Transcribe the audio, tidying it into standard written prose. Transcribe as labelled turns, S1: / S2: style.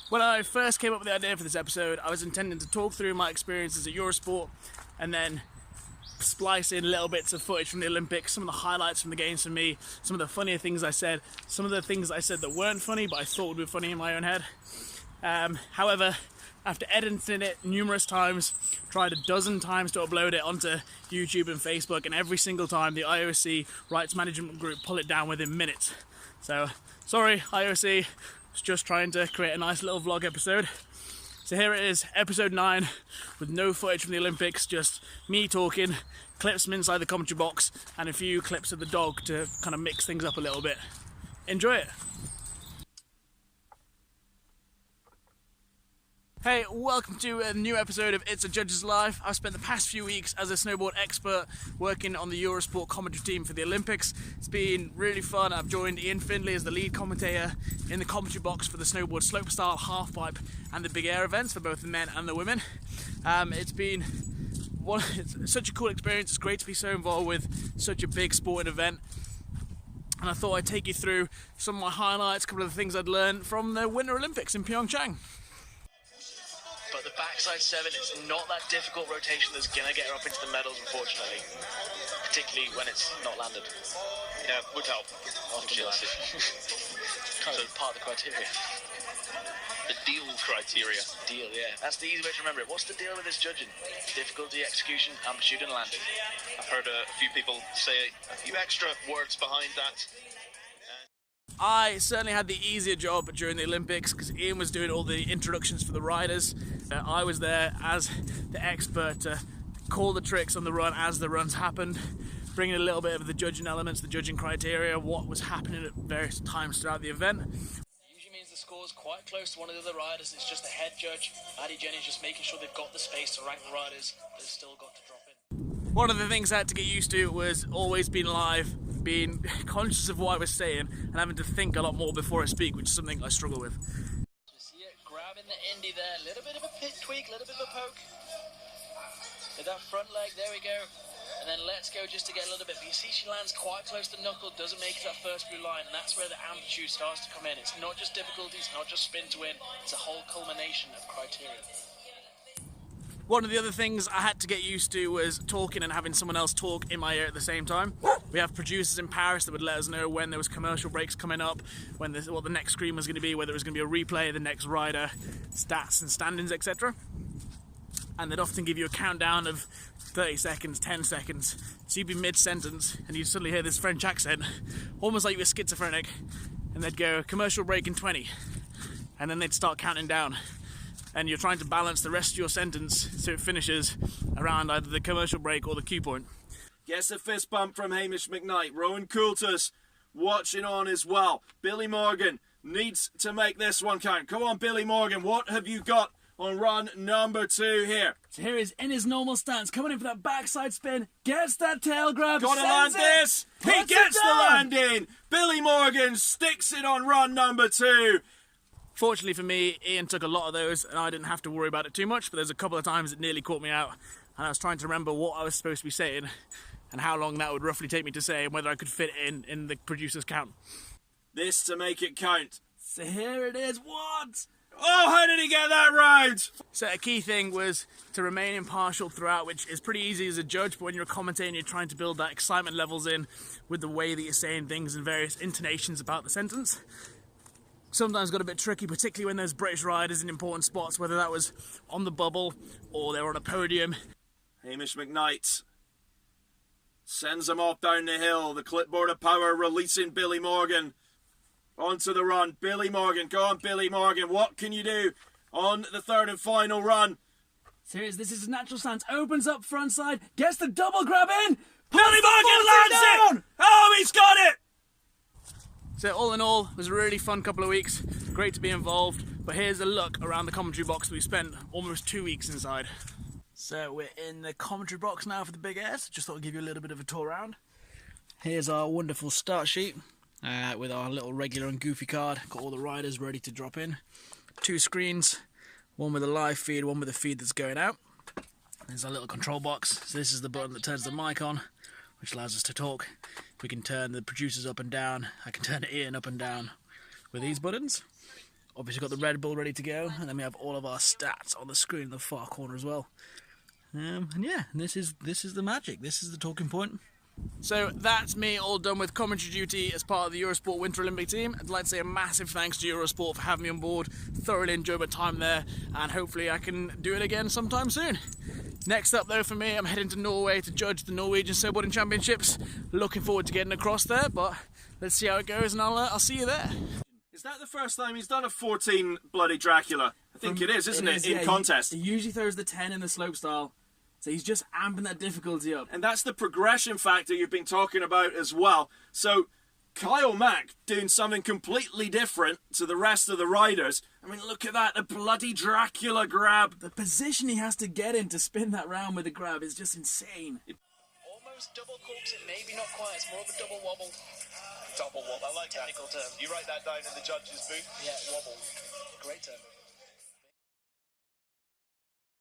S1: When I first came up with the idea for this episode, I was intending to talk through my experiences at Eurosport and then splice in little bits of footage from the Olympics, some of the highlights from the games for me, some of the funnier things I said, some of the things I said that weren't funny but I thought would be funny in my own head. However, after editing it numerous times, tried a dozen times to upload it onto YouTube and Facebook, and every single time the IOC rights management group pull it down within minutes. So, sorry IOC, was just trying to create a nice little vlog episode. So here it is, episode 9, with no footage from the Olympics, just me talking, clips from inside the commentary box, and a few clips of the dog to kind of mix things up a little bit. Enjoy it! Hey, welcome to a new episode of It's a Judge's Life. I've spent the past few weeks as a snowboard expert working on the Eurosport Commentary Team for the Olympics. It's been really fun. I've joined Ian Findlay as the lead commentator in the commentary box for the snowboard slopestyle, halfpipe and the big air events for both the men and the women. It's such a cool experience. It's great to be so involved with such a big sporting event. And I thought I'd take you through some of my highlights, a couple of the things I'd learned from the Winter Olympics in Pyeongchang.
S2: But the backside 7 is not that difficult rotation that's going to get her up into the medals, unfortunately. Particularly when it's not landed.
S3: Yeah, would help.
S2: Often landed. Kind of part of the criteria.
S3: The deal criteria.
S2: Deal, yeah. That's the easy way to remember it. What's the deal with this judging? Difficulty, execution, amplitude and landing.
S3: I've heard a few people say a few extra words behind that.
S1: I certainly had the easier job during the Olympics because Ian was doing all the introductions for the riders. I was there as the expert to call the tricks on the run as the runs happened, bringing a little bit of the judging elements, the judging criteria, what was happening at various times throughout the event.
S2: Usually means the score's quite close to one of the other riders. It's just the head judge, Maddie Jenny's just making sure they've got the space to rank the riders, but they've still got to drop in.
S1: One of the things I had to get used to was always being live, being conscious of what I was saying and having to think a lot more before I speak, which is something I struggle with.
S2: You see it grabbing the indie there, a little bit of a pit tweak, a little bit of a poke. With that front leg, there we go. And then let's go just to get a little bit. But you see she lands quite close to the knuckle, doesn't make it that first blue line, and that's where the amplitude starts to come in. It's not just difficulty, it's not just spin to win, it's a whole culmination of criteria.
S1: One of the other things I had to get used to was talking and having someone else talk in my ear at the same time. We have producers in Paris that would let us know when there was commercial breaks coming up, what the next screen was going to be, whether it was going to be a replay, the next rider, stats and standings, etc. And they'd often give you a countdown of 30 seconds, 10 seconds. So you'd be mid-sentence and you'd suddenly hear this French accent, almost like you were schizophrenic, and they'd go, commercial break in 20. And then they'd start counting down. And you're trying to balance the rest of your sentence so it finishes around either the commercial break or the cue point.
S4: Gets a fist bump from Hamish McKnight. Rowan Coulter's watching on as well. Billy Morgan needs to make this one count. Come on, Billy Morgan, what have you got on run number 2 here?
S1: So here is in his normal stance, coming in for that backside spin, gets that tail grab,
S4: Gotta land this! He gets the landing! Billy Morgan sticks it on run number 2.
S1: Fortunately for me, Ian took a lot of those and I didn't have to worry about it too much, but there's a couple of times it nearly caught me out and I was trying to remember what I was supposed to be saying and how long that would roughly take me to say and whether I could fit it in the producer's count.
S4: This to make it count.
S1: So here it is, what?
S4: Oh, how did he get that round?
S1: So a key thing was to remain impartial throughout, which is pretty easy as a judge, but when you're commentating, you're trying to build that excitement levels in with the way that you're saying things and various intonations about the sentence. Sometimes got a bit tricky, particularly when there's British riders in important spots, whether that was on the bubble or they were on a podium.
S4: Hamish McKnight sends him off down the hill. The clipboard of power releasing Billy Morgan onto the run. Billy Morgan, go on Billy Morgan, what can you do on the third and final run?
S1: Serious, this is his natural stance, opens up front side, gets the double grab in,
S4: Billy Morgan lands it! Oh, he's got it!
S1: So all in all, it was a really fun couple of weeks. Great to be involved. But here's a look around the commentary box that we spent almost 2 weeks inside. So we're in the commentary box now for the big airs. Just thought I'd give you a little bit of a tour around. Here's our wonderful start sheet with our little regular and goofy card. Got all the riders ready to drop in. 2 screens, one with a live feed, one with a feed that's going out. There's our little control box. So this is the button that turns the mic on, which allows us to talk. We can turn the producers up and down. I can turn Ian up and down with these buttons. Obviously got the Red Bull ready to go, and then we have all of our stats on the screen in the far corner as well. And yeah, this is the magic. This is the talking point. So that's me all done with commentary duty as part of the Eurosport Winter Olympic team. I'd like to say a massive thanks to Eurosport for having me on board. Thoroughly enjoyed my time there, and hopefully I can do it again sometime soon. Next up though for me, I'm heading to Norway to judge the Norwegian Snowboarding Championships. Looking forward to getting across there, but let's see how it goes, and I'll see you there.
S4: Is that the first time he's done a 14 bloody Dracula? I think it is, isn't it? In contest.
S1: He usually throws the 10 in the slopestyle. So he's just amping that difficulty up.
S4: And that's the progression factor you've been talking about as well. So Kyle Mack doing something completely different to the rest of the riders. I mean, look at that, the bloody Dracula grab.
S1: The position he has to get in to spin that round with the grab is just insane.
S2: Almost double corks it, maybe not quite. It's more of a double wobble.
S3: Double wobble, I like that.
S2: Technical term.
S3: You write that down in the judge's booth.
S2: Yeah, wobble. Great term.